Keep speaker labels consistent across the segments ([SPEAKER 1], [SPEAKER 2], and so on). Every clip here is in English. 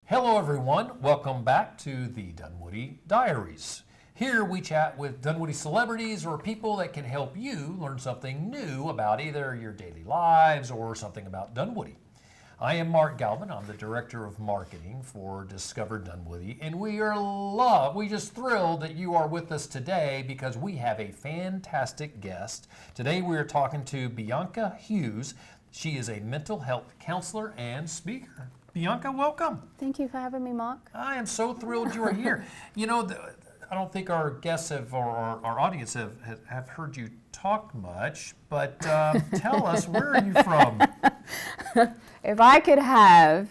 [SPEAKER 1] Hello everyone, welcome back to the Dunwoody Diaries. Here we chat with Dunwoody celebrities or people that can help you learn something new about either your daily lives or something about Dunwoody. I am Mark Galvin, I'm the Director of Marketing for Discover Dunwoody, and we just thrilled that you are with us today because we have a fantastic guest. Today we are talking to Bianca Hughes. She is a mental health counselor and speaker. Bianca, welcome.
[SPEAKER 2] Thank you for having me, Mark.
[SPEAKER 1] I am so thrilled you are here. You know, I don't think our guests have, or our audience have heard you talk much, but tell us, where are you from?
[SPEAKER 2] If I could have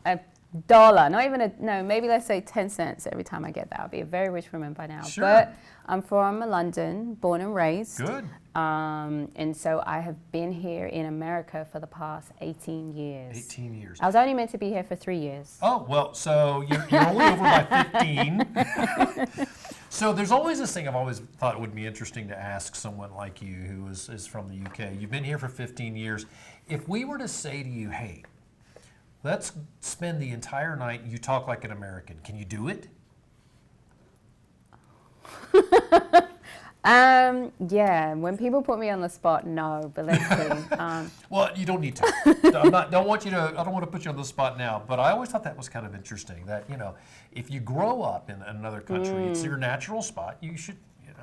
[SPEAKER 2] $1, no, maybe let's say 10 cents every time I get that, I'll be a very rich woman by now.
[SPEAKER 1] Sure.
[SPEAKER 2] But I'm from London, born and raised.
[SPEAKER 1] Good.
[SPEAKER 2] And so I have been here in America for the past 18 years.
[SPEAKER 1] 18 years.
[SPEAKER 2] I was only meant to be here for 3 years.
[SPEAKER 1] Oh, well, so you're only over by 15. So there's always this thing I've always thought it would be interesting to ask someone like you who is from the UK. You've been here for 15 years. If we were to say to you, hey, let's spend the entire night, you talk like an American, can you do it?
[SPEAKER 2] Yeah, when people put me on the spot, no, but let's see.
[SPEAKER 1] Well, you don't need to. I don't want to put you on the spot now, but I always thought that was kind of interesting that, you know, if you grow up in another country, it's your natural spot, you should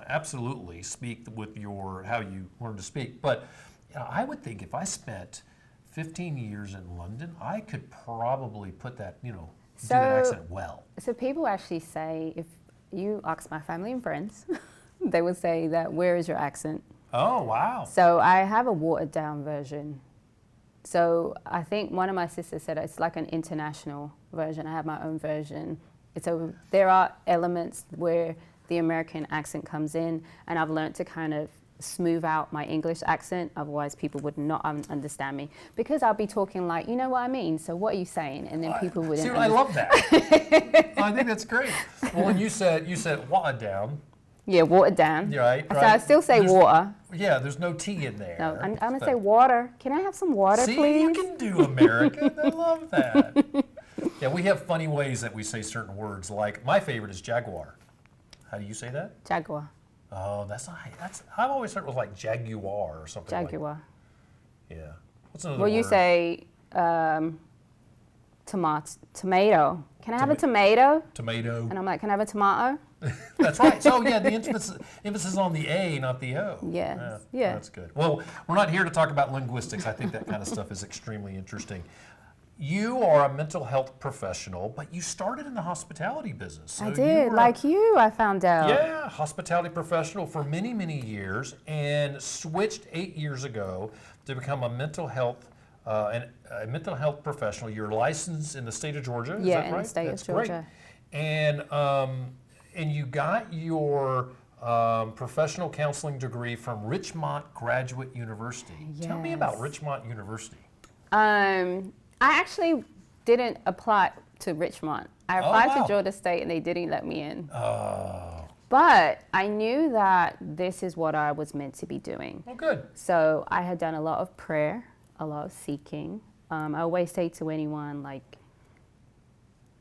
[SPEAKER 1] absolutely speak with how you learn to speak. But I would think if I spent 15 years in London, I could probably put that, do that accent well.
[SPEAKER 2] So people actually say, if you ask my family and friends, they would say that, where is your accent?
[SPEAKER 1] Oh, wow.
[SPEAKER 2] So I have a watered down version. So I think one of my sisters said it's like an international version. I have my own version. There are elements where the American accent comes in, and I've learned to kind of smooth out my English accent, otherwise people would not understand me. Because I'll be talking like, you know what I mean, so what are you saying? And then people wouldn't
[SPEAKER 1] understand. I love that. I think that's great. Well, when you said watered down.
[SPEAKER 2] Yeah, watered down.
[SPEAKER 1] Right.
[SPEAKER 2] So I still say water.
[SPEAKER 1] Yeah, there's no T in there.
[SPEAKER 2] No, I'm going to say water. Can I have some water,
[SPEAKER 1] See,
[SPEAKER 2] please?
[SPEAKER 1] you can do American. I love that. Yeah, we have funny ways that we say certain words. Like, my favorite is jaguar. How do you say that?
[SPEAKER 2] Jaguar.
[SPEAKER 1] Oh, I've always heard it was like jaguar or something.
[SPEAKER 2] Jaguar.
[SPEAKER 1] Yeah. What's another
[SPEAKER 2] word?
[SPEAKER 1] Well,
[SPEAKER 2] you say tomato. Can I have a tomato?
[SPEAKER 1] Tomato.
[SPEAKER 2] And I'm like, can I have a tomato?
[SPEAKER 1] That's right. So yeah, the emphasis on the A, not the O.
[SPEAKER 2] Yes. Yeah.
[SPEAKER 1] That's good. Well, we're not here to talk about linguistics. I think that kind of stuff is extremely interesting. You are a mental health professional, but you started in the hospitality business. So
[SPEAKER 2] I did, like you, I found out.
[SPEAKER 1] Yeah, hospitality professional for many, many years, and switched 8 years ago to become a mental health professional. You're licensed in the state of Georgia. Is
[SPEAKER 2] yeah,
[SPEAKER 1] that right?
[SPEAKER 2] in the state
[SPEAKER 1] That's
[SPEAKER 2] of Georgia.
[SPEAKER 1] Great. And you got your professional counseling degree from Richmond Graduate University.
[SPEAKER 2] Yes.
[SPEAKER 1] Tell me about Richmond University.
[SPEAKER 2] I actually didn't apply to Richmond. I applied
[SPEAKER 1] wow.
[SPEAKER 2] to Georgia State and they didn't let me in.
[SPEAKER 1] Oh.
[SPEAKER 2] But I knew that this is what I was meant to be doing.
[SPEAKER 1] Oh, good.
[SPEAKER 2] So I had done a lot of prayer, a lot of seeking. I always say to anyone, like,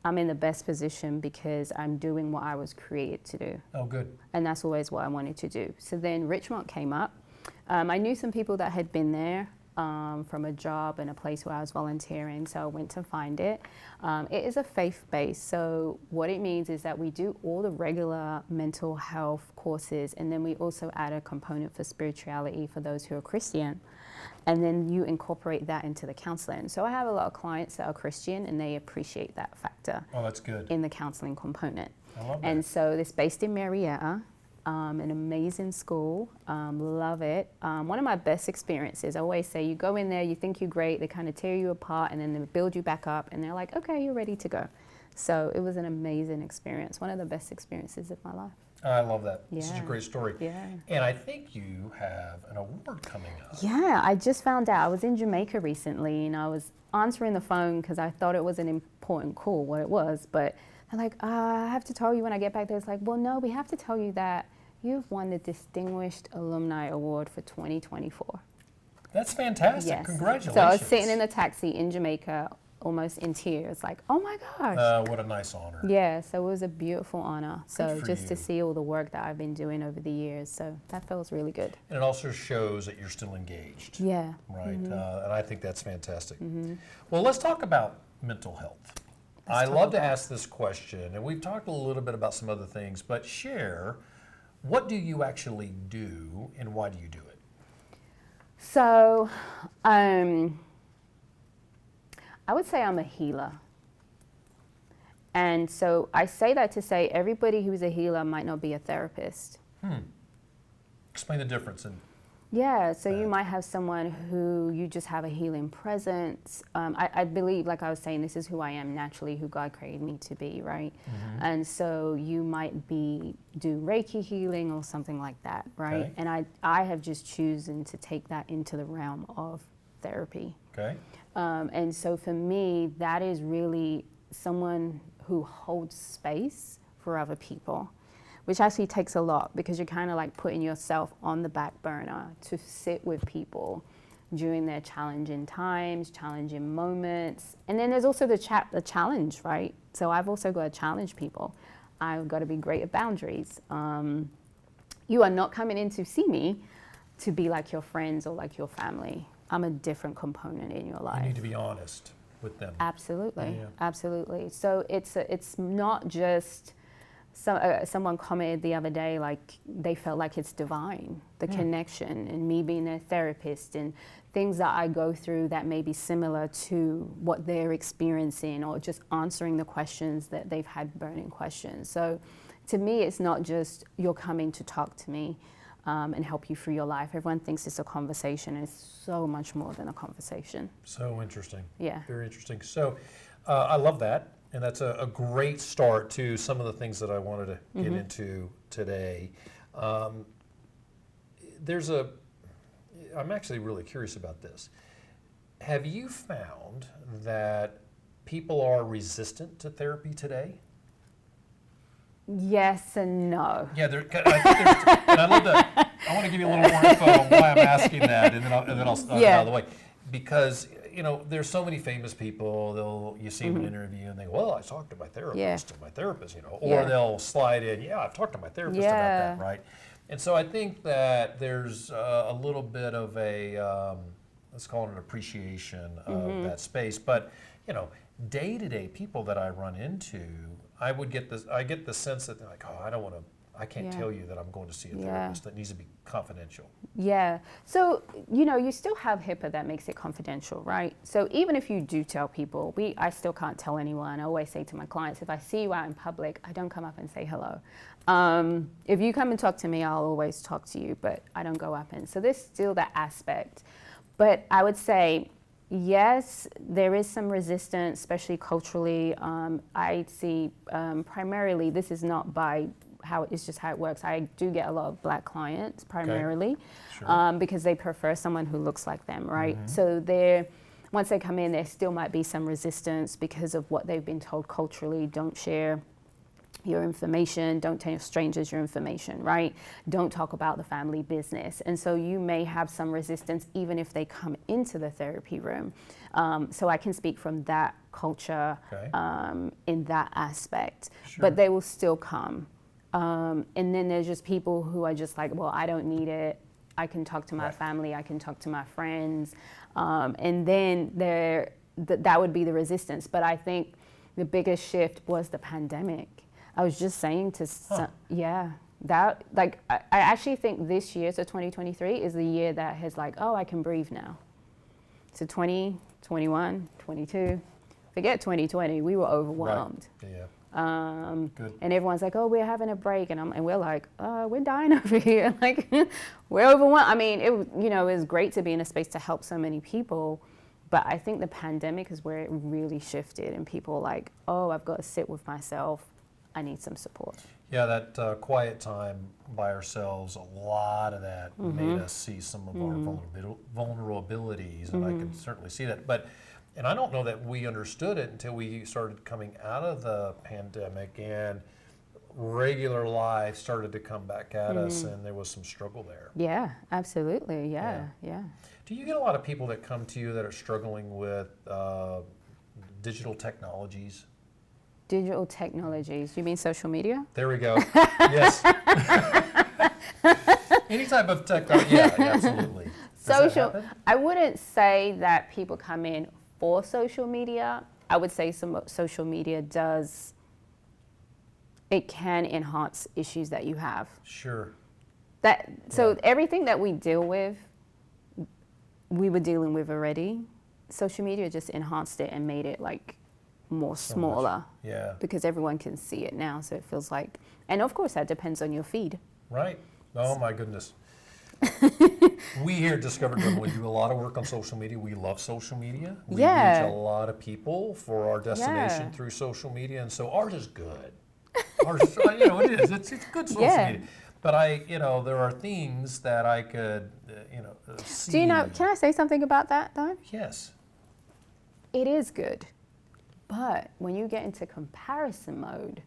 [SPEAKER 2] I'm in the best position because I'm doing what I was created to do.
[SPEAKER 1] Oh, good.
[SPEAKER 2] And that's always what I wanted to do. So then Richmond came up. I knew some people that had been there from a job and a place where I was volunteering, so I went to find it. It is a faith-based, so what it means is that we do all the regular mental health courses, and then we also add a component for spirituality for those who are Christian. And then you incorporate that into the counseling. So I have a lot of clients that are Christian and they appreciate that factor.
[SPEAKER 1] Oh, that's good.
[SPEAKER 2] In the counseling component.
[SPEAKER 1] I love that.
[SPEAKER 2] And so it's based in Marietta, an amazing school, love it. One of my best experiences, I always say, you go in there, you think you're great, they kind of tear you apart and then they build you back up and they're like, okay, you're ready to go. So it was an amazing experience, one of the best experiences of my life.
[SPEAKER 1] I love that.
[SPEAKER 2] Yeah.
[SPEAKER 1] It's such a great story.
[SPEAKER 2] Yeah.
[SPEAKER 1] And I think you have an award coming up.
[SPEAKER 2] Yeah, I just found out. I was in Jamaica recently and I was answering the phone because I thought it was an important call, what it was. But they're like, I have to tell you when I get back there. It's like, well, no, we have to tell you that you've won the Distinguished Alumni Award for 2024.
[SPEAKER 1] That's fantastic.
[SPEAKER 2] Yes.
[SPEAKER 1] Congratulations.
[SPEAKER 2] So I was sitting in a taxi in Jamaica almost in tears, like, oh my gosh.
[SPEAKER 1] What a nice honor.
[SPEAKER 2] Yeah, so it was a beautiful honor. So
[SPEAKER 1] for
[SPEAKER 2] just to
[SPEAKER 1] you.
[SPEAKER 2] see all the work that I've been doing over the years, so that feels really good.
[SPEAKER 1] And it also shows that you're still engaged.
[SPEAKER 2] Yeah.
[SPEAKER 1] Right, and I think that's fantastic. Well, let's talk about mental health. I love to ask this question, and we've talked a little bit about some other things, but share, what do you actually do and why do you do it?
[SPEAKER 2] So, I would say I'm a healer. And so I say that to say everybody who's a healer might not be a therapist.
[SPEAKER 1] Explain the difference.
[SPEAKER 2] Yeah, so you might have someone who you just have a healing presence. I believe, like I was saying, this is who I am naturally, who God created me to be, right? And so you might do Reiki healing or something like that, right?
[SPEAKER 1] Okay.
[SPEAKER 2] And I have just chosen to take that into the realm of therapy.
[SPEAKER 1] Okay.
[SPEAKER 2] And so for me, that is really someone who holds space for other people, which actually takes a lot because you're kind of like putting yourself on the back burner to sit with people during their challenging times, challenging moments. And then there's also the challenge, right? So I've also got to challenge people. I've got to be great at boundaries. You are not coming in to see me to be like your friends or like your family. I'm a different component in your life.
[SPEAKER 1] You need to be honest with them.
[SPEAKER 2] Absolutely,
[SPEAKER 1] Yeah.
[SPEAKER 2] absolutely. So it's not just, someone commented the other day, like they felt like it's divine, the connection, and me being their therapist and things that I go through that may be similar to what they're experiencing, or just answering the questions that they've had, burning questions. So to me, it's not just you're coming to talk to me and help you through your life. Everyone thinks it's a conversation. It's so much more than a conversation.
[SPEAKER 1] So interesting.
[SPEAKER 2] Yeah.
[SPEAKER 1] Very interesting. So I love that. And that's a great start to some of the things that I wanted to get into today. I'm actually really curious about this. Have you found that people are resistant to therapy today?
[SPEAKER 2] Yes and no.
[SPEAKER 1] Yeah, I think and I want to give you a little more info on why I'm asking that, and then I'll get out of the way. Because there's so many famous people. You see them in an interview and they go, "Well, I talked to my therapist, and my therapist," or they'll slide in, "Yeah, I've talked to my therapist about that," right? And so I think that there's a little bit of a let's call it an appreciation of that space. But day-to-day people that I run into, I get the sense that they're like, "Oh, I can't tell you that I'm going to see a therapist. That needs to be confidential."
[SPEAKER 2] Yeah. So, you still have HIPAA that makes it confidential, right? So even if you do tell people, I still can't tell anyone. I always say to my clients, if I see you out in public, I don't come up and say hello. If you come and talk to me, I'll always talk to you, but I don't go up and. So there's still that aspect. But I would say, yes, there is some resistance, especially culturally. I see primarily, this is not by it's just how it works. I do get a lot of Black clients primarily, because they prefer someone who looks like them, right? So once they come in, there still might be some resistance because of what they've been told culturally. Don't share your information, don't tell strangers your information, right? Don't talk about the family business. And so you may have some resistance even if they come into the therapy room. So I can speak from that culture in that aspect, but they will still come. And then there's just people who are just like, well, I don't need it. I can talk to my family. I can talk to my friends. And then that would be the resistance. But I think the biggest shift was the pandemic. I was just saying to I actually think this year, so 2023, is the year that has I can breathe now. So 20, 21, 22, forget 2020, we were overwhelmed.
[SPEAKER 1] Right. Yeah.
[SPEAKER 2] And everyone's like, oh, we're having a break, and we're like, we're dying over here. We're overwhelmed. I mean, it was great to be in a space to help so many people, but I think the pandemic is where it really shifted, and people were like, oh, I've got to sit with myself. I need some support.
[SPEAKER 1] Yeah, that quiet time by ourselves, a lot of that made us see some of our vulnerabilities, and I can certainly see that. And I don't know that we understood it until we started coming out of the pandemic and regular life started to come back at us, and there was some struggle there.
[SPEAKER 2] Yeah, absolutely. Yeah.
[SPEAKER 1] Do you get a lot of people that come to you that are struggling with digital technologies?
[SPEAKER 2] Digital technologies. You mean social media?
[SPEAKER 1] There we go. Yes. Any type of technology. Yeah, absolutely.
[SPEAKER 2] I wouldn't say that people come in for social media. I would say some social media it can enhance issues that you have.
[SPEAKER 1] Sure.
[SPEAKER 2] Everything that we deal with, we were dealing with already. Social media just enhanced it and made it like more smaller.
[SPEAKER 1] Yeah.
[SPEAKER 2] Because everyone can see it now, so it feels like, and of course that depends on your feed.
[SPEAKER 1] Right. Oh my goodness. We here at Discover Dunwoody do a lot of work on social media. We love social media. We reach a lot of people for our destination through social media, and so ours is good. Ours, it is. It's good social media. But there are things that I could, see.
[SPEAKER 2] Do you know? Can I say something about that though?
[SPEAKER 1] Yes.
[SPEAKER 2] It is good, but when you get into comparison mode,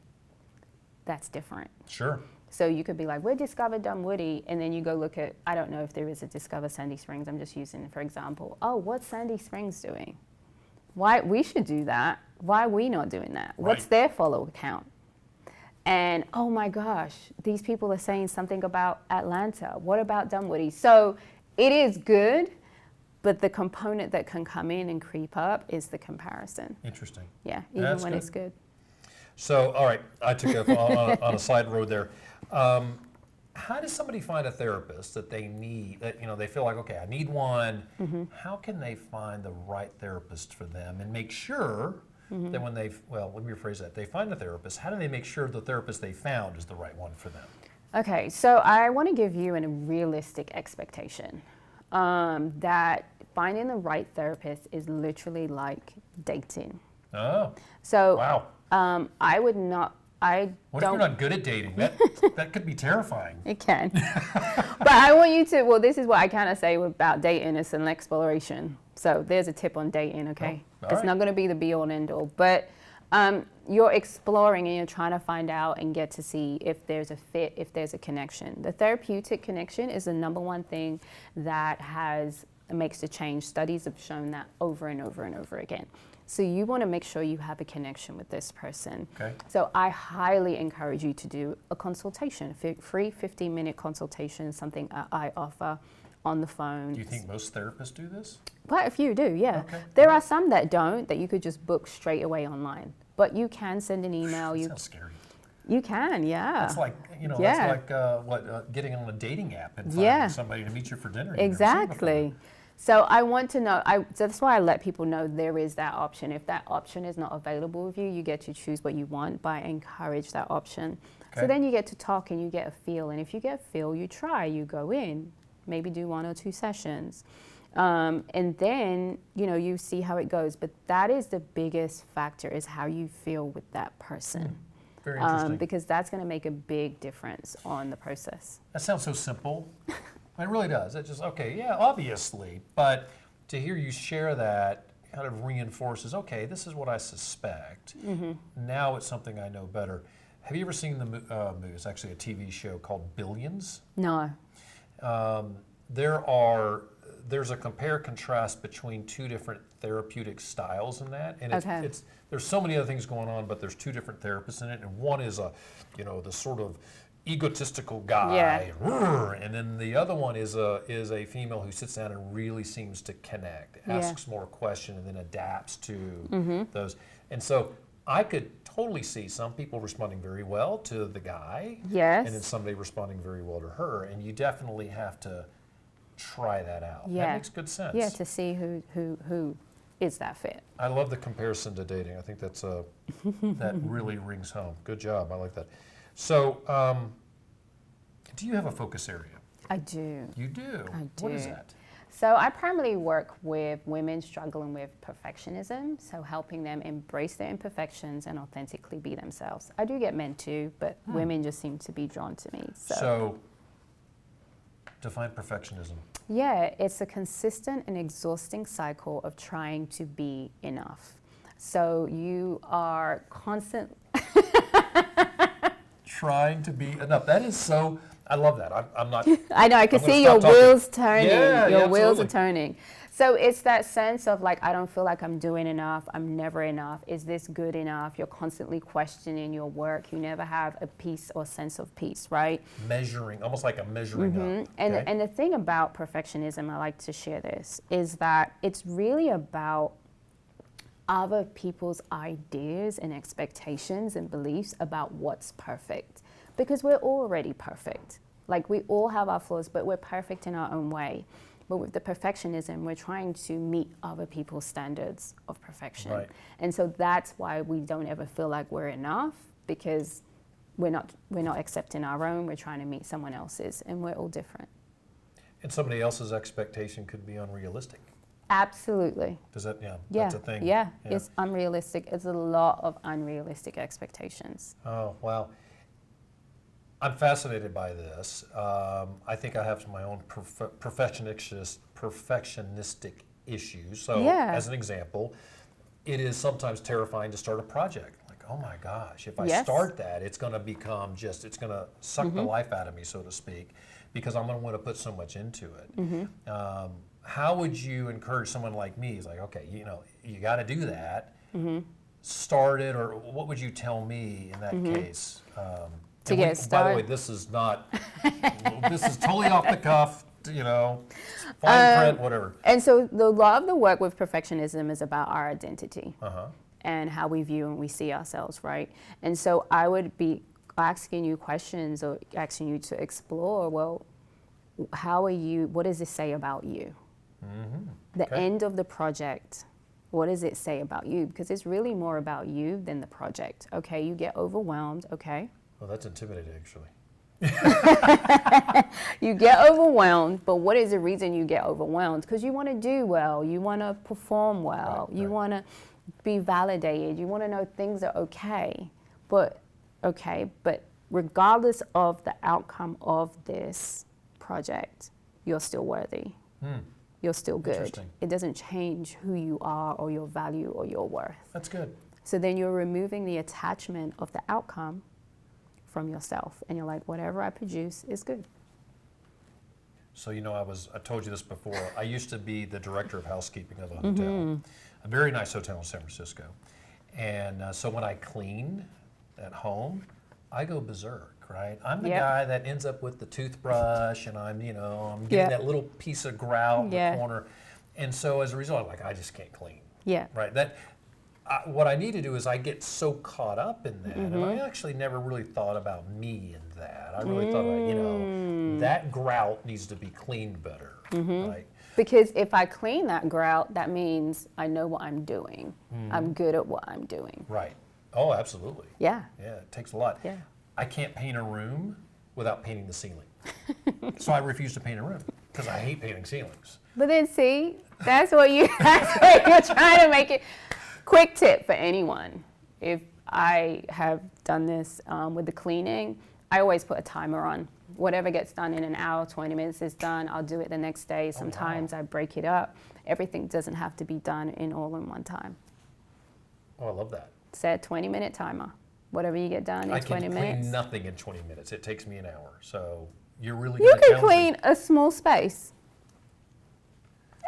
[SPEAKER 2] that's different.
[SPEAKER 1] Sure.
[SPEAKER 2] So you could be like, we're Discover Dunwoody, and then you go look at, I don't know if there is a Discover Sandy Springs, I'm just using it for example. Oh, what's Sandy Springs doing? Why, we should do that. Why are we not doing that? What's their follower count? And oh my gosh, these people are saying something about Atlanta. What about Dunwoody? So it is good, but the component that can come in and creep up is the comparison.
[SPEAKER 1] Interesting.
[SPEAKER 2] Yeah, even when it's good.
[SPEAKER 1] So, all right, I took on a side road there. How does somebody find a therapist that they need, that they feel like, okay, I need one. Mm-hmm. How can they find the right therapist for them and make sure that when let me rephrase that, they find a therapist, how do they make sure the therapist they found is the right one for them?
[SPEAKER 2] Okay, so I want to give you a realistic expectation that finding the right therapist is literally like dating.
[SPEAKER 1] Oh.
[SPEAKER 2] So
[SPEAKER 1] wow.
[SPEAKER 2] I would not.
[SPEAKER 1] What if you're not good at dating? That could be terrifying.
[SPEAKER 2] It can. But I want you to, this is what I kind of say about dating, it's an exploration. So there's a tip on dating, okay? It's not going to be the be all and end all, but you're exploring and you're trying to find out and get to see if there's a fit, if there's a connection. The therapeutic connection is the number one thing that makes the change. Studies have shown that over and over and over again. So you want to make sure you have a connection with this person.
[SPEAKER 1] Okay.
[SPEAKER 2] So I highly encourage you to do a consultation, free 15-minute consultation, something I offer on the phone.
[SPEAKER 1] Do you think most therapists do this?
[SPEAKER 2] Quite a few do, yeah.
[SPEAKER 1] Okay.
[SPEAKER 2] There are some that don't, that you could just book straight away online. But you can send an email.
[SPEAKER 1] That sounds scary.
[SPEAKER 2] You can, yeah.
[SPEAKER 1] It's like, that's like getting on a dating app and finding somebody to meet you for dinner.
[SPEAKER 2] Exactly. So I want to know, that's why I let people know there is that option. If that option is not available with you, you get to choose what you want, but I encourage that option. Okay. So then you get to talk and you get a feel. And if you get a feel, you try, you go in, maybe do 1 or 2 sessions. And then, you see how it goes. But that is the biggest factor, is how you feel with that person.
[SPEAKER 1] Very interesting.
[SPEAKER 2] Because that's going to make a big difference on the process.
[SPEAKER 1] That sounds so simple. It really does. It's just, okay, yeah, obviously. But to hear you share that kind of reinforces, okay, this is what I suspect. Mm-hmm. Now it's something I know better. Have you ever seen the movie? It's actually a TV show called Billions.
[SPEAKER 2] No.
[SPEAKER 1] There's a compare-contrast between 2 different therapeutic styles in that. And there's so many other things going on, but there's 2 different therapists in it. And one is the sort of egotistical guy, and then the other one is a female who sits down and really seems to connect, asks more questions, and then adapts to those. And so I could totally see some people responding very well to the guy, and then somebody responding very well to her, and you definitely have to try that out. That makes good sense.
[SPEAKER 2] Yeah, to see who is that fit.
[SPEAKER 1] I love the comparison to dating. I think that's that really rings home. Good job. I like that. So, do you have a focus area?
[SPEAKER 2] I do.
[SPEAKER 1] You do?
[SPEAKER 2] I do.
[SPEAKER 1] What is that?
[SPEAKER 2] So I primarily work with women struggling with perfectionism, so helping them embrace their imperfections and authentically be themselves. I do get men too, but women just seem to be drawn to me.
[SPEAKER 1] So define perfectionism.
[SPEAKER 2] Yeah, it's a consistent and exhausting cycle of trying to be enough. So you are constant.
[SPEAKER 1] trying to be enough. That is so, I love that. I'm not.
[SPEAKER 2] I know, I can
[SPEAKER 1] I'm gonna
[SPEAKER 2] see your
[SPEAKER 1] stop talking.
[SPEAKER 2] wheels turning.
[SPEAKER 1] Yeah,
[SPEAKER 2] your
[SPEAKER 1] yeah,
[SPEAKER 2] wheels are
[SPEAKER 1] absolutely.
[SPEAKER 2] turning. So it's that sense of like, I don't feel like I'm doing enough. I'm never enough. Is this good enough? You're constantly questioning your work. You never have a peace or sense of peace, right?
[SPEAKER 1] Measuring, almost like a measuring up.
[SPEAKER 2] And,
[SPEAKER 1] Okay?
[SPEAKER 2] and the thing about perfectionism, I like to share this, is that it's really about other people's ideas and expectations and beliefs about what's perfect. Because we're already perfect. Like, we all have our flaws, but we're perfect in our own way. But with the perfectionism, we're trying to meet other people's standards of perfection.
[SPEAKER 1] Right.
[SPEAKER 2] And so that's why we don't ever feel like we're enough, because we're not accepting our own, we're trying to meet someone else's, and we're all different.
[SPEAKER 1] And somebody else's expectation could be unrealistic.
[SPEAKER 2] Absolutely.
[SPEAKER 1] Does that,
[SPEAKER 2] Yeah.
[SPEAKER 1] that's a thing.
[SPEAKER 2] Yeah, it's unrealistic. It's a lot of unrealistic expectations.
[SPEAKER 1] Oh, wow. I'm fascinated by this. I think I have my own perfectionistic issues. So,
[SPEAKER 2] Yeah.
[SPEAKER 1] as an example, it is sometimes terrifying to start a project. Like, oh my gosh, if I
[SPEAKER 2] Yes.
[SPEAKER 1] start that, it's going to become just, it's going to suck the life out of me, so to speak, because I'm going to want to put so much into it. How would you encourage someone like me? It's like, okay, you got to do that. Start it, or what would you tell me in that case?
[SPEAKER 2] To
[SPEAKER 1] And
[SPEAKER 2] get
[SPEAKER 1] By the
[SPEAKER 2] started.
[SPEAKER 1] way, this is not, this is totally off the cuff, fine print, whatever.
[SPEAKER 2] And so a lot of the work with perfectionism is about our identity and how we view and we see ourselves, right? And so I would be asking you questions or asking you to explore, well, what does this say about you? The
[SPEAKER 1] Okay.
[SPEAKER 2] end of the project, what does it say about you? Because it's really more about you than the project. Okay, you get overwhelmed, okay?
[SPEAKER 1] Well, that's intimidating, actually.
[SPEAKER 2] You get overwhelmed, but what is the reason you get overwhelmed? Because you want to do well, you want to perform well, you
[SPEAKER 1] right.
[SPEAKER 2] want to be validated, you want to know things are okay. But regardless of the outcome of this project, you're still worthy. You're still good.
[SPEAKER 1] Interesting.
[SPEAKER 2] It doesn't change who you are or your value or your worth.
[SPEAKER 1] That's good.
[SPEAKER 2] So then you're removing the attachment of the outcome from yourself, and you're like, whatever I produce is good.
[SPEAKER 1] So, I told you this before. I used to be the director of housekeeping of a hotel, a very nice hotel in San Francisco. And so when I clean at home, I go berserk, right? I'm the
[SPEAKER 2] Yep.
[SPEAKER 1] guy that ends up with the toothbrush, and I'm getting
[SPEAKER 2] Yep.
[SPEAKER 1] that little piece of grout in
[SPEAKER 2] Yeah.
[SPEAKER 1] the corner. And so as a result, I just can't clean,
[SPEAKER 2] Yeah.
[SPEAKER 1] right? What I need to do is I get so caught up in that, and I actually never really thought about me in that. I really thought about, that grout needs to be cleaned better, right?
[SPEAKER 2] Because if I clean that grout, that means I know what I'm doing. I'm good at what I'm doing.
[SPEAKER 1] Right. Oh, absolutely.
[SPEAKER 2] Yeah.
[SPEAKER 1] Yeah, it takes a lot.
[SPEAKER 2] Yeah.
[SPEAKER 1] I can't paint a room without painting the ceiling. So I refuse to paint a room because I hate painting ceilings.
[SPEAKER 2] But then see, that's what you're trying to make it. Quick tip for anyone. If I have done this with the cleaning, I always put a timer on. Whatever gets done in an hour, 20 minutes is done. I'll do it the next day. Sometimes I break it up. Everything doesn't have to be done all in one time.
[SPEAKER 1] Oh, I love that.
[SPEAKER 2] Set a 20-minute timer. Whatever you get done in
[SPEAKER 1] I
[SPEAKER 2] 20
[SPEAKER 1] can
[SPEAKER 2] minutes.
[SPEAKER 1] clean nothing in 20 minutes. It takes me an hour. So you're really
[SPEAKER 2] You
[SPEAKER 1] going to
[SPEAKER 2] can
[SPEAKER 1] challenge
[SPEAKER 2] clean a small space.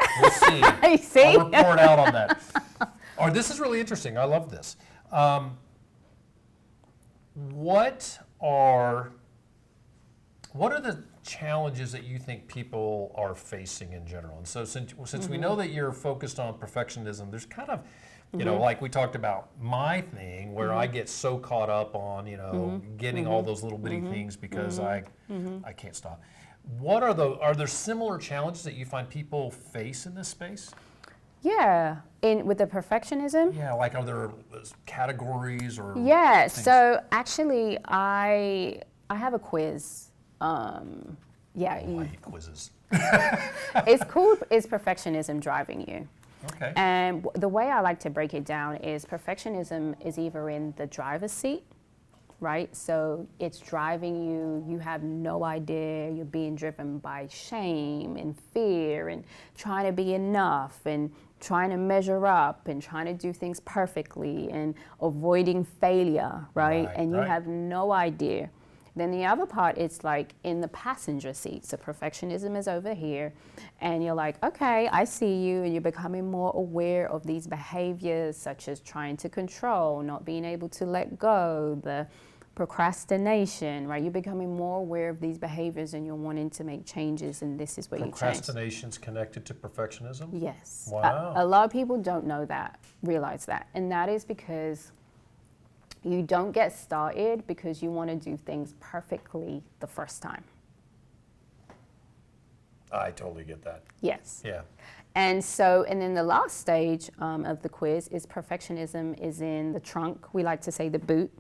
[SPEAKER 1] me. We'll see.
[SPEAKER 2] You see?
[SPEAKER 1] I'll report out on that. Oh, this is really interesting. I love this. What are the challenges that you think people are facing in general? And so since we know that you're focused on perfectionism, there's kind of, like we talked about my thing where I get so caught up on, getting all those little bitty things because I can't stop. Are there similar challenges that you find people face in this space?
[SPEAKER 2] Yeah. With the perfectionism?
[SPEAKER 1] Yeah, like are there categories or
[SPEAKER 2] Yeah,
[SPEAKER 1] things?
[SPEAKER 2] so actually I have a quiz.
[SPEAKER 1] I hate quizzes.
[SPEAKER 2] It's called Is Perfectionism Driving You?
[SPEAKER 1] Okay.
[SPEAKER 2] And the way I like to break it down is perfectionism is either in the driver's seat, right? So it's driving you, you have no idea, you're being driven by shame and fear and trying to be enough and trying to measure up and trying to do things perfectly and avoiding failure, right? And you have no idea. Then the other part is like in the passenger seat. So perfectionism is over here. And you're like, okay, I see you. And you're becoming more aware of these behaviors, such as trying to control, not being able to let go, the procrastination, right? You're becoming more aware of these behaviors and you're wanting to make changes, and this is where you change.
[SPEAKER 1] Procrastination's connected to perfectionism?
[SPEAKER 2] Yes.
[SPEAKER 1] Wow.
[SPEAKER 2] A lot of people don't know that, realize that. And that is because you don't get started because you want to do things perfectly the first time.
[SPEAKER 1] I totally get that.
[SPEAKER 2] Yes.
[SPEAKER 1] Yeah.
[SPEAKER 2] And so, and then the last stage of the quiz is perfectionism is in the trunk. We like to say the boot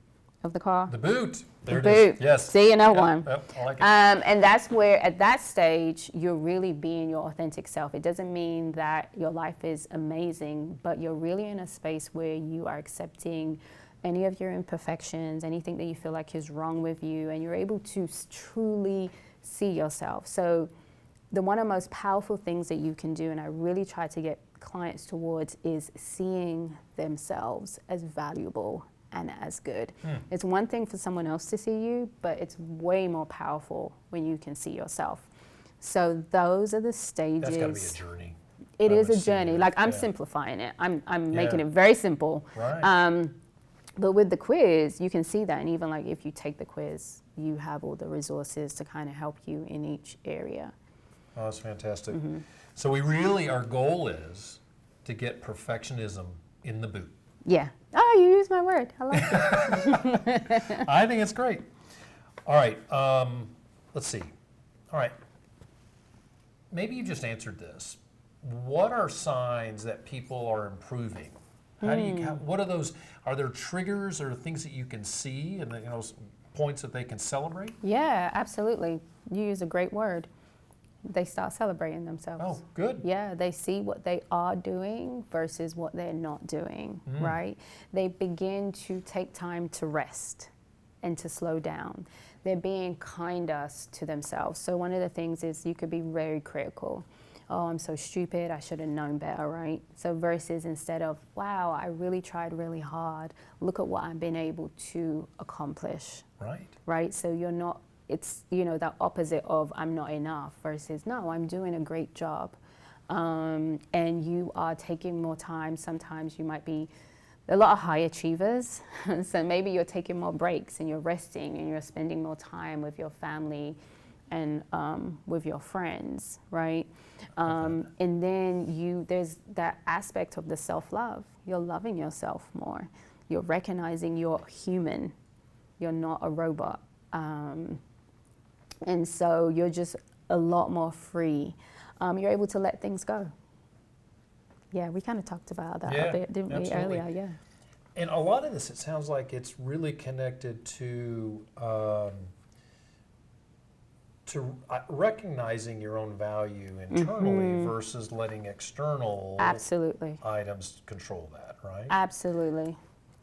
[SPEAKER 2] of the car.
[SPEAKER 1] The boot. There
[SPEAKER 2] The
[SPEAKER 1] it is.
[SPEAKER 2] boot.
[SPEAKER 1] Yes.
[SPEAKER 2] See, another one.
[SPEAKER 1] Yep, I like it.
[SPEAKER 2] And that's where, at that stage, you're really being your authentic self. It doesn't mean that your life is amazing, but you're really in a space where you are accepting any of your imperfections, anything that you feel like is wrong with you, and you're able to truly see yourself. So one of the most powerful things that you can do, and I really try to get clients towards, is seeing themselves as valuable and as good. It's one thing for someone else to see you, but it's way more powerful when you can see yourself. So those are the stages.
[SPEAKER 1] That's got to be a journey.
[SPEAKER 2] It
[SPEAKER 1] I
[SPEAKER 2] is
[SPEAKER 1] would
[SPEAKER 2] a
[SPEAKER 1] say
[SPEAKER 2] journey.
[SPEAKER 1] that.
[SPEAKER 2] Like I'm
[SPEAKER 1] Yeah.
[SPEAKER 2] simplifying it. I'm making
[SPEAKER 1] Yeah.
[SPEAKER 2] it very simple.
[SPEAKER 1] Right.
[SPEAKER 2] But with the quiz, you can see that. And even like if you take the quiz, you have all the resources to kind of help you in each area.
[SPEAKER 1] Oh, that's fantastic. So we really, our goal is to get perfectionism in the boot.
[SPEAKER 2] Yeah. Oh, you used my word. I like it.
[SPEAKER 1] I think it's great. All right. Let's see. All right. Maybe you just answered this. What are signs that people are improving? How do you? What are those? Are there triggers or things that you can see and points that they can celebrate?
[SPEAKER 2] Yeah, absolutely. You use a great word. They start celebrating themselves.
[SPEAKER 1] Oh, good.
[SPEAKER 2] Yeah, they see what they are doing versus what they're not doing, right? They begin to take time to rest and to slow down. They're being kinder to themselves. So one of the things is you could be very critical. Oh, I'm so stupid, I should have known better, right? So versus instead of, wow, I really tried really hard, look at what I've been able to accomplish,
[SPEAKER 1] Right.
[SPEAKER 2] right? So you're not, it's, that opposite of I'm not enough versus, no, I'm doing a great job. And you are taking more time. Sometimes you might be a lot of high achievers. So maybe you're taking more breaks and you're resting and you're spending more time with your family and with your friends, right? And then there's that aspect of the self-love. You're loving yourself more. You're recognizing you're human. You're not a robot. And so you're just a lot more free. You're able to let things go. Yeah, we kind of talked about that a bit, didn't we, earlier? Yeah.
[SPEAKER 1] And a lot of this, it sounds like it's really connected to recognizing your own value internally versus letting external items control that, right?
[SPEAKER 2] Absolutely.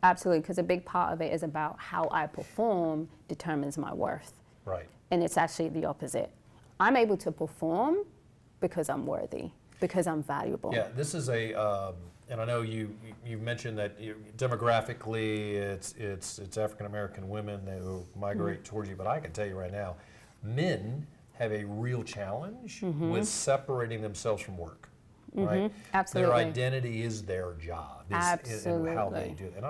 [SPEAKER 2] Absolutely, because a big part of it is about how I perform determines my worth.
[SPEAKER 1] Right.
[SPEAKER 2] And it's actually the opposite. I'm able to perform because I'm worthy, because I'm valuable.
[SPEAKER 1] Yeah, this is and I know you mentioned that demographically it's African American women who migrate towards you, but I can tell you right now, men have a real challenge with separating themselves from work. Right?
[SPEAKER 2] Absolutely.
[SPEAKER 1] Their identity is their job.
[SPEAKER 2] Absolutely.
[SPEAKER 1] And how they do it. And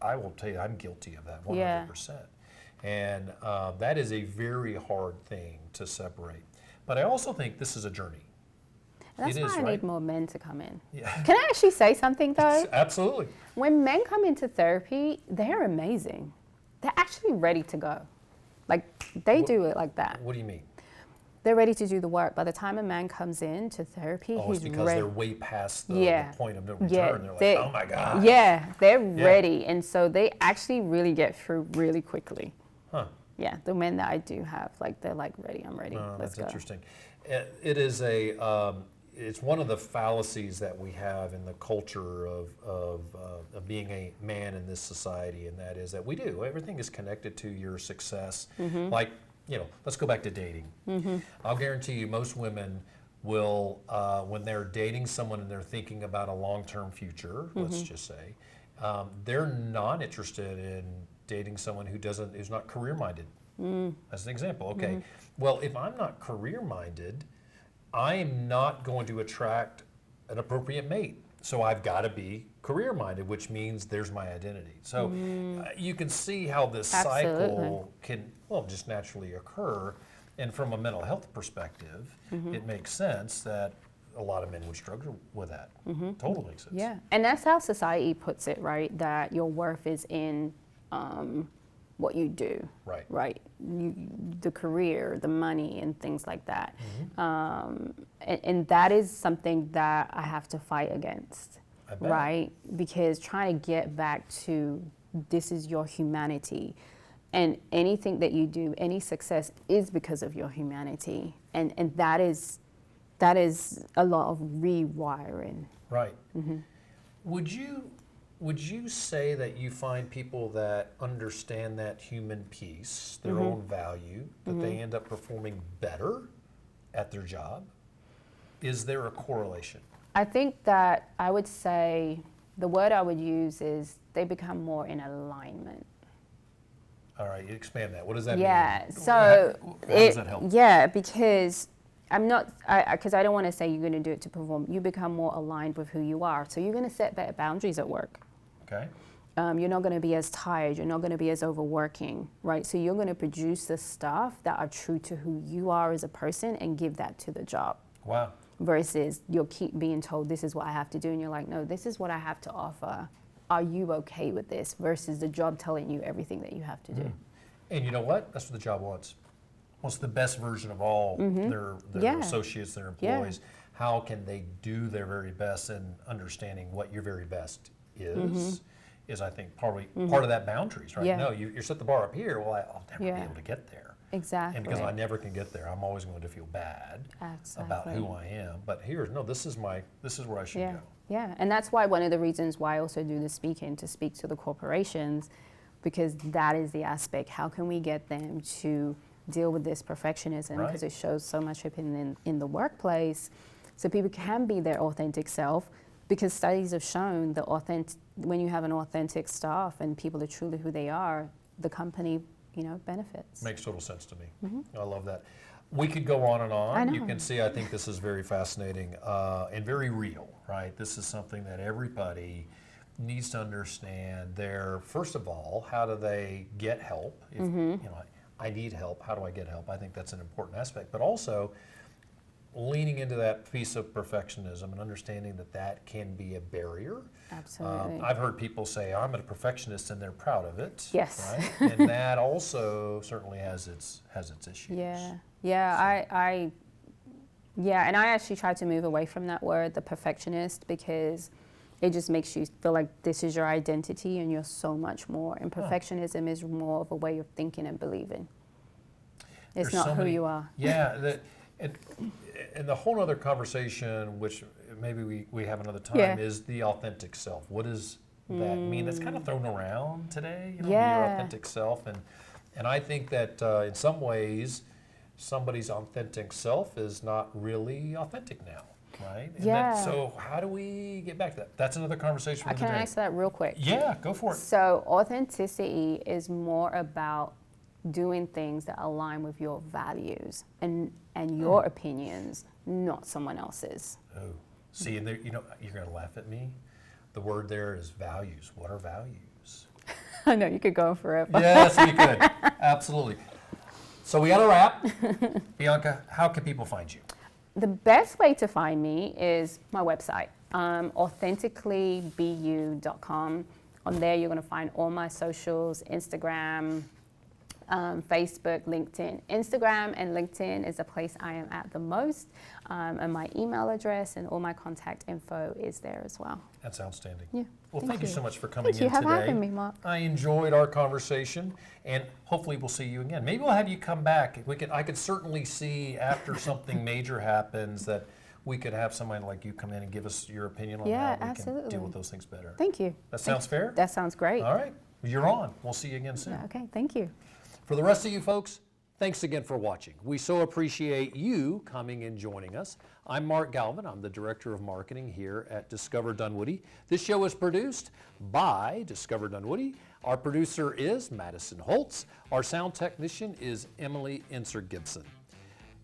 [SPEAKER 1] I will tell you, I'm guilty of that 100%. And that is a very hard thing to separate. But I also think this is a journey.
[SPEAKER 2] That's why I
[SPEAKER 1] right?
[SPEAKER 2] need more men to come in.
[SPEAKER 1] Yeah.
[SPEAKER 2] Can I actually say something though?
[SPEAKER 1] Absolutely.
[SPEAKER 2] When men come into therapy, they're amazing. They're actually ready to go. Like they do it like that.
[SPEAKER 1] What do you mean?
[SPEAKER 2] They're ready to do the work. By the time a man comes in to therapy,
[SPEAKER 1] Oh,
[SPEAKER 2] he's
[SPEAKER 1] it's because
[SPEAKER 2] ready.
[SPEAKER 1] they're way past the point of no return.
[SPEAKER 2] Yeah,
[SPEAKER 1] They're like, oh my God.
[SPEAKER 2] Yeah, they're ready. And so they actually really get through really quickly.
[SPEAKER 1] Huh.
[SPEAKER 2] Yeah, the men that I do have, like they're like, ready, I'm ready,
[SPEAKER 1] Oh,
[SPEAKER 2] let's
[SPEAKER 1] that's
[SPEAKER 2] go.
[SPEAKER 1] interesting. It is it's one of the fallacies that we have in the culture of being a man in this society, and that is that we do. Everything is connected to your success. Like, let's go back to dating. I'll guarantee you most women will, when they're dating someone and they're thinking about a long-term future, let's just say, they're not interested in dating someone who's not career-minded. As an example, okay. Well, if I'm not career-minded, I'm not going to attract an appropriate mate. So I've got to be career-minded, which means there's my identity. So you can see how this cycle can, well, just naturally occur. And from a mental health perspective, it makes sense that a lot of men would struggle with that. Totally makes sense.
[SPEAKER 2] Yeah, and that's how society puts it, right? That your worth is in what you do.
[SPEAKER 1] Right.
[SPEAKER 2] Right. The career, the money, and things like that. And that is something that I have to fight against.
[SPEAKER 1] I bet.
[SPEAKER 2] Right? Because trying to get back to this is your humanity. And anything that you do, any success is because of your humanity. And that is a lot of rewiring.
[SPEAKER 1] Right. Would you say that you find people that understand that human piece, their own value, that they end up performing better at their job? Is there a correlation?
[SPEAKER 2] I think that I would say the word I would use is they become more in alignment.
[SPEAKER 1] All right, expand that. What does that
[SPEAKER 2] Yeah,
[SPEAKER 1] mean?
[SPEAKER 2] so
[SPEAKER 1] how does that help?
[SPEAKER 2] Yeah, because because I don't want to say you're going to do it to perform. You become more aligned with who you are. So you're going to set better boundaries at work.
[SPEAKER 1] Okay.
[SPEAKER 2] You're not going to be as tired. You're not going to be as overworking, right? So you're going to produce the stuff that are true to who you are as a person and give that to the job.
[SPEAKER 1] Wow.
[SPEAKER 2] Versus you'll keep being told this is what I have to do, and you're like, no, this is what I have to offer. Are you okay with this? Versus the job telling you everything that you have to do.
[SPEAKER 1] And you know what? That's what the job wants. What's the best version of all their associates, their employees? How can they do their very best in understanding what your very best is I think probably part of that boundaries, right? No, you set the bar up here. Well, I'll never be able to get there.
[SPEAKER 2] Exactly.
[SPEAKER 1] And because I never can get there, I'm always going to feel bad about who I am. But this is where I should go.
[SPEAKER 2] Yeah, and that's why one of the reasons why I also do the speaking, to speak to the corporations, because that is the aspect. How can we get them to deal with this perfectionism? Because it shows so much up in the workplace, so people can be their authentic self. Because studies have shown that when you have an authentic staff and people are truly who they are, the company, benefits.
[SPEAKER 1] Makes total sense to me. I love that. We could go on and on.
[SPEAKER 2] I know.
[SPEAKER 1] You can see, I think this is very fascinating and very real, right? This is something that everybody needs to understand. First of all, how do they get help? If, I need help. How do I get help? I think that's an important aspect. But also, leaning into that piece of perfectionism and understanding that can be a barrier.
[SPEAKER 2] Absolutely.
[SPEAKER 1] I've heard people say, I'm a perfectionist, and they're proud of it.
[SPEAKER 2] Yes.
[SPEAKER 1] Right? And that also certainly has its issues.
[SPEAKER 2] Yeah, and I actually try to move away from that word, the perfectionist, because it just makes you feel like this is your identity and you're so much more. And perfectionism is more of a way of thinking and believing. It's
[SPEAKER 1] There's
[SPEAKER 2] not
[SPEAKER 1] so
[SPEAKER 2] who
[SPEAKER 1] many-
[SPEAKER 2] you are.
[SPEAKER 1] Yeah, and the whole other conversation, which maybe we have another time, is the authentic self. What does that mean? That's kind of thrown around today, be your authentic self. And I think that in some ways, somebody's authentic self is not really authentic now, right? And so how do we get back to that? That's another conversation for
[SPEAKER 2] Can I
[SPEAKER 1] today.
[SPEAKER 2] answer that real quick?
[SPEAKER 1] Yeah, go for it.
[SPEAKER 2] So authenticity is more about doing things that align with your values and your opinions, not someone else's.
[SPEAKER 1] Oh, see, and there, you're going to laugh at me. The word there is values. What are values?
[SPEAKER 2] I know, you could go on forever.
[SPEAKER 1] Yes, we could. Absolutely. So we got to wrap. Bianca, how can people find you?
[SPEAKER 2] The best way to find me is my website, authenticallybu.com. On there, you're going to find all my socials, Instagram, Facebook, LinkedIn. Instagram and LinkedIn is the place I am at the most. And my email address and all my contact info is there as well.
[SPEAKER 1] That's outstanding.
[SPEAKER 2] Yeah.
[SPEAKER 1] Well, thank you so much for coming
[SPEAKER 2] Thank you
[SPEAKER 1] in
[SPEAKER 2] for
[SPEAKER 1] today.
[SPEAKER 2] having me, Mark.
[SPEAKER 1] I enjoyed our conversation, and hopefully we'll see you again. Maybe we'll have you come back. I could certainly see after something major happens that we could have somebody like you come in and give us your opinion on how we can deal with those things better.
[SPEAKER 2] Thank you.
[SPEAKER 1] That sounds fair?
[SPEAKER 2] That sounds great.
[SPEAKER 1] All right. You're on. We'll see you again soon.
[SPEAKER 2] Okay, thank you.
[SPEAKER 1] For the rest of you folks, Thanks again for watching. We so appreciate you coming and joining us. I'm Mark Galvin. I'm the Director of Marketing here at Discover Dunwoody. This show is produced by Discover Dunwoody. Our producer is Madison Holtz. Our sound technician is Emily Inser-Gibson.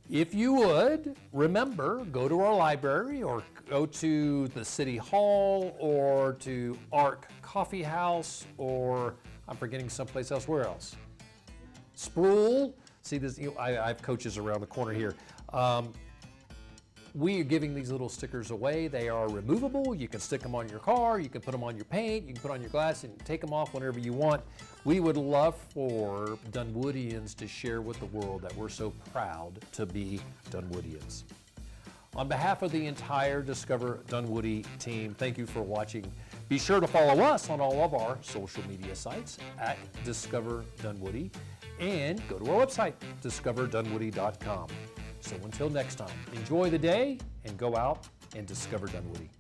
[SPEAKER 1] If you would, remember, go to our library or go to the City Hall or to ARC Coffee House, or I'm forgetting someplace else. Where else? Sproul. See this, I have coaches around the corner here. We are giving these little stickers away. They are removable. You can stick them on your car. You can put them on your paint. You can put on your glass and take them off whenever you want. We would love for Dunwoodians to share with the world that we're so proud to be Dunwoodians. On behalf of the entire Discover Dunwoody team, thank you for watching. Be sure to follow us on all of our social media sites at Discover Dunwoody, and go to our website, discoverdunwoody.com. So until next time, enjoy the day and go out and discover Dunwoody.